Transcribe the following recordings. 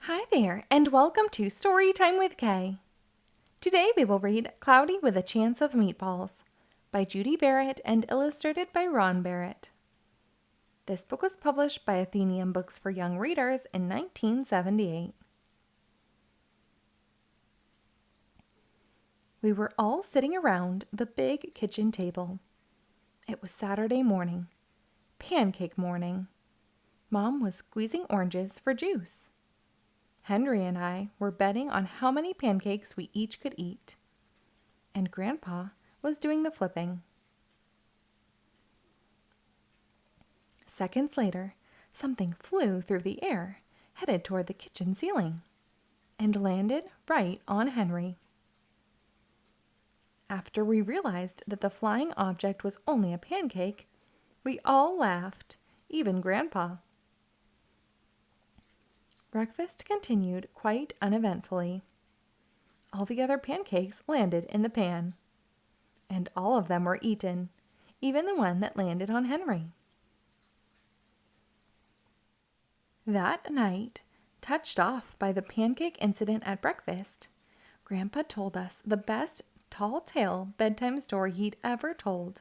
Hi there, and welcome to Storytime with Kay. Today we will read Cloudy with a Chance of Meatballs by Judi Barrett and illustrated by Ron Barrett. This book was published by Atheneum Books for Young Readers in 1978. We were all sitting around the big kitchen table. It was Saturday morning, pancake morning. Mom was squeezing oranges for juice. Henry and I were betting on how many pancakes we each could eat. And Grandpa was doing the flipping. Seconds later, something flew through the air, headed toward the kitchen ceiling, and landed right on Henry. After we realized that the flying object was only a pancake, we all laughed, even Grandpa. Breakfast continued quite uneventfully. All the other pancakes landed in the pan, and all of them were eaten, even the one that landed on Henry. That night, touched off by the pancake incident at breakfast, Grandpa told us the best tall tale bedtime story he'd ever told.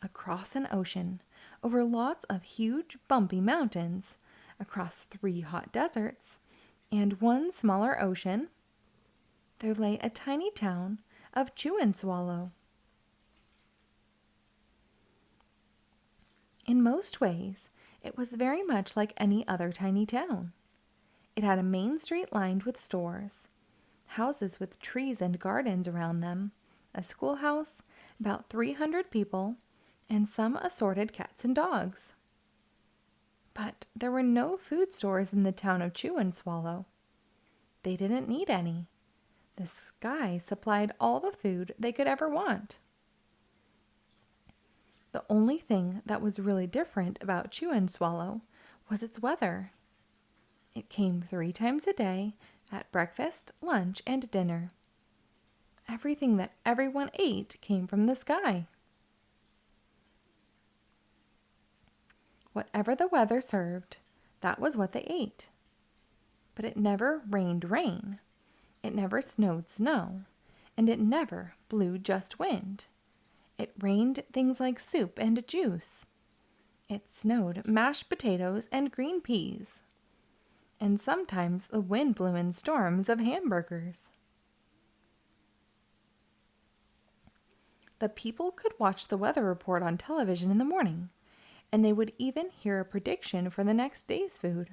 Across an ocean, over lots of huge bumpy mountains, across 3 hot deserts, and 1 smaller ocean, there lay a tiny town of Chew and Swallow. In most ways, it was very much like any other tiny town. It had a main street lined with stores, houses with trees and gardens around them, a schoolhouse, about 300 people, and some assorted cats and dogs. But there were no food stores in the town of Chew and Swallow. They didn't need any. The sky supplied all the food they could ever want. The only thing that was really different about Chew and Swallow was its weather. It came 3 times a day at breakfast, lunch, and dinner. Everything that everyone ate came from the sky. Whatever the weather served, that was what they ate. But it never rained rain. It never snowed snow. And it never blew just wind. It rained things like soup and juice. It snowed mashed potatoes and green peas. And sometimes the wind blew in storms of hamburgers. The people could watch the weather report on television in the morning, and they would even hear a prediction for the next day's food.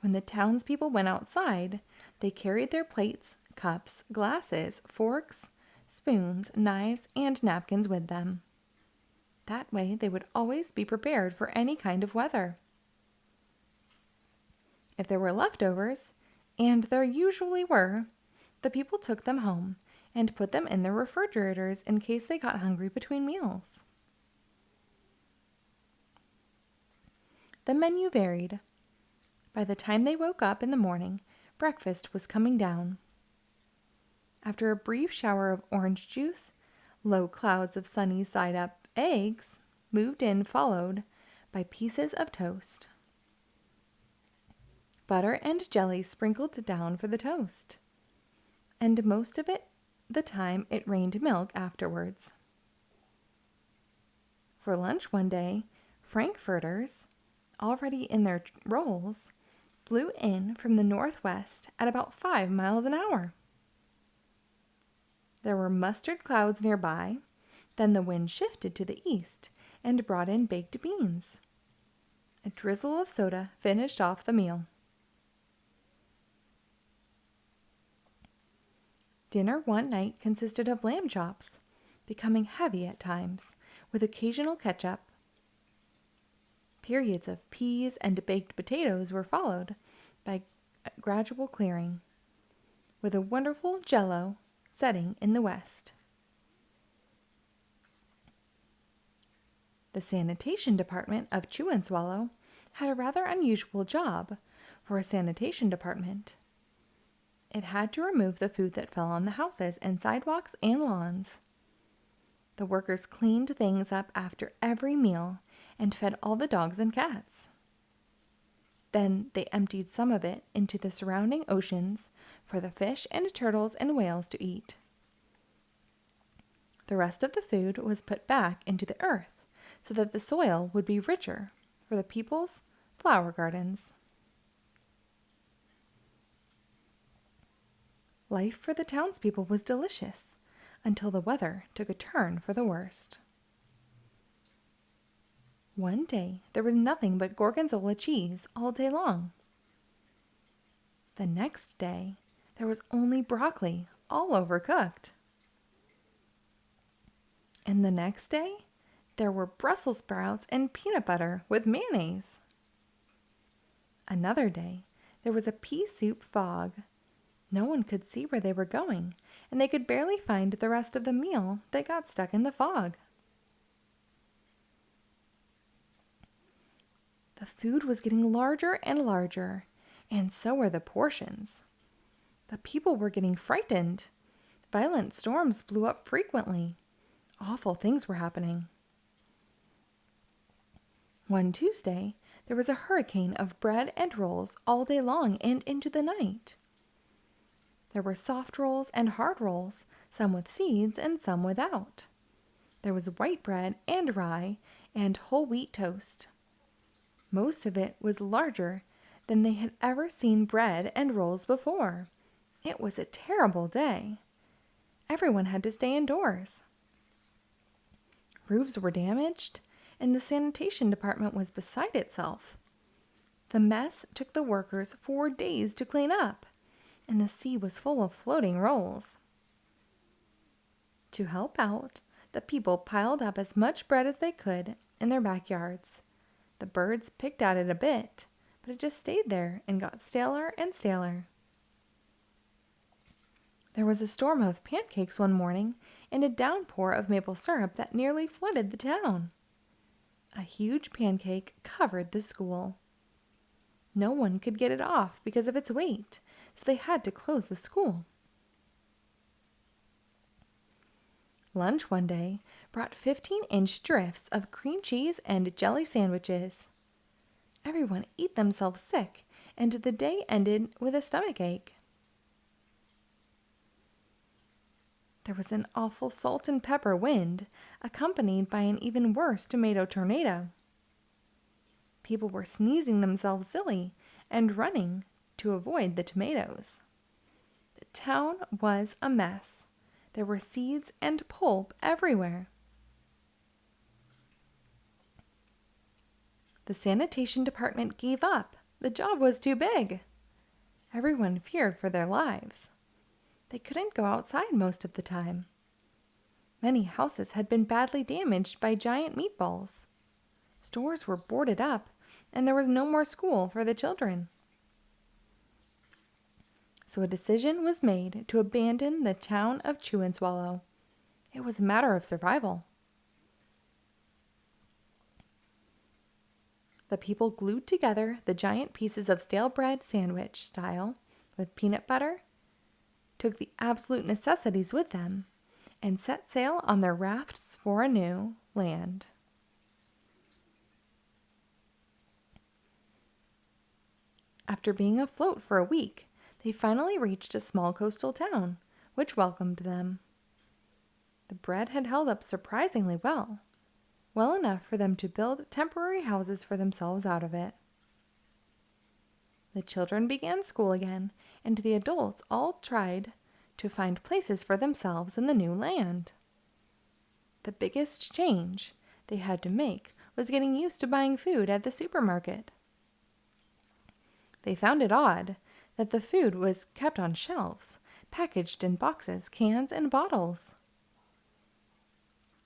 When the townspeople went outside, they carried their plates, cups, glasses, forks, spoons, knives, and napkins with them. That way they would always be prepared for any kind of weather. If there were leftovers, and there usually were, the people took them home and put them in their refrigerators in case they got hungry between meals. The menu varied. By the time they woke up in the morning, breakfast was coming down. After a brief shower of orange juice, low clouds of sunny side-up eggs moved in, followed by pieces of toast. Butter and jelly sprinkled down for the toast. And most of the time it rained milk afterwards. For lunch one day, frankfurters, already in their rolls, blew in from the northwest at about 5 miles an hour. There were mustard clouds nearby. Then the wind shifted to the east and brought in baked beans. A drizzle of soda finished off the meal. Dinner one night consisted of lamb chops, becoming heavy at times, with occasional ketchup. Periods of peas and baked potatoes were followed by gradual clearing, with a wonderful jello setting in the west. The sanitation department of Chew and Swallow had a rather unusual job for a sanitation department. It had to remove the food that fell on the houses and sidewalks and lawns. The workers cleaned things up after every meal and fed all the dogs and cats. Then they emptied some of it into the surrounding oceans for the fish and turtles and whales to eat. The rest of the food was put back into the earth so that the soil would be richer for the people's flower gardens. Life for the townspeople was delicious until the weather took a turn for the worst. One day there was nothing but gorgonzola cheese all day long. The next day there was only broccoli, all overcooked. And the next day there were Brussels sprouts and peanut butter with mayonnaise. Another day there was a pea soup fog. No one could see where they were going, and they could barely find the rest of the meal that got stuck in the fog. The food was getting larger and larger, and so were the portions. The people were getting frightened. Violent storms blew up frequently. Awful things were happening. One Tuesday, there was a hurricane of bread and rolls all day long and into the night. There were soft rolls and hard rolls, some with seeds and some without. There was white bread and rye and whole wheat toast. Most of it was larger than they had ever seen bread and rolls before. It was a terrible day. Everyone had to stay indoors. Roofs were damaged, and the sanitation department was beside itself. The mess took the workers 4 days to clean up, and the sea was full of floating rolls. To help out, the people piled up as much bread as they could in their backyards. The birds picked at it a bit, but it just stayed there and got staler and staler. There was a storm of pancakes one morning and a downpour of maple syrup that nearly flooded the town. A huge pancake covered the school. No one could get it off because of its weight, so they had to close the school. Lunch one day brought 15-inch drifts of cream cheese and jelly sandwiches. Everyone ate themselves sick, and the day ended with a stomachache. There was an awful salt and pepper wind, accompanied by an even worse tomato tornado. People were sneezing themselves silly and running to avoid the tomatoes. The town was a mess. There were seeds and pulp everywhere. The sanitation department gave up. The job was too big. Everyone feared for their lives. They couldn't go outside most of the time. Many houses had been badly damaged by giant meatballs. Stores were boarded up, and there was no more school for the children. So a decision was made to abandon the town of Chew and Swallow. It was a matter of survival. The people glued together the giant pieces of stale bread sandwich style with peanut butter, took the absolute necessities with them, and set sail on their rafts for a new land. After being afloat for a week, they finally reached a small coastal town, which welcomed them. The bread had held up surprisingly well enough for them to build temporary houses for themselves out of it. The children began school again, and the adults all tried to find places for themselves in the new land. The biggest change they had to make was getting used to buying food at the supermarket. They found it odd that the food was kept on shelves, packaged in boxes, cans, and bottles.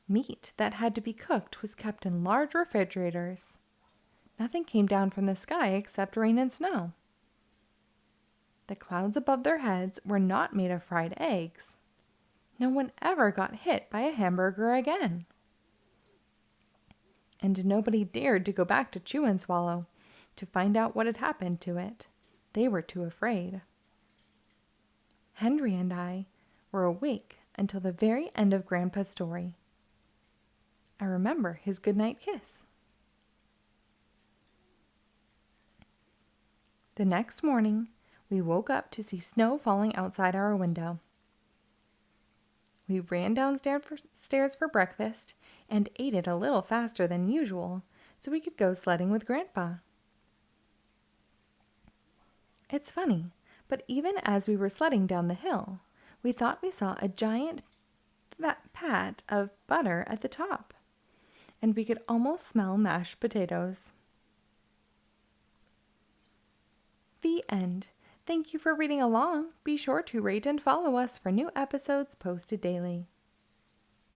Meat that had to be cooked was kept in large refrigerators. Nothing came down from the sky except rain and snow. The clouds above their heads were not made of fried eggs. No one ever got hit by a hamburger again. And nobody dared to go back to Chew and Swallow to find out what had happened to it. They were too afraid. Henry and I were awake until the very end of Grandpa's story. I remember his goodnight kiss. The next morning, we woke up to see snow falling outside our window. We ran downstairs for breakfast and ate it a little faster than usual so we could go sledding with Grandpa. It's funny, but even as we were sledding down the hill, we thought we saw a giant pat of butter at the top, and we could almost smell mashed potatoes. The end. Thank you for reading along. Be sure to rate and follow us for new episodes posted daily.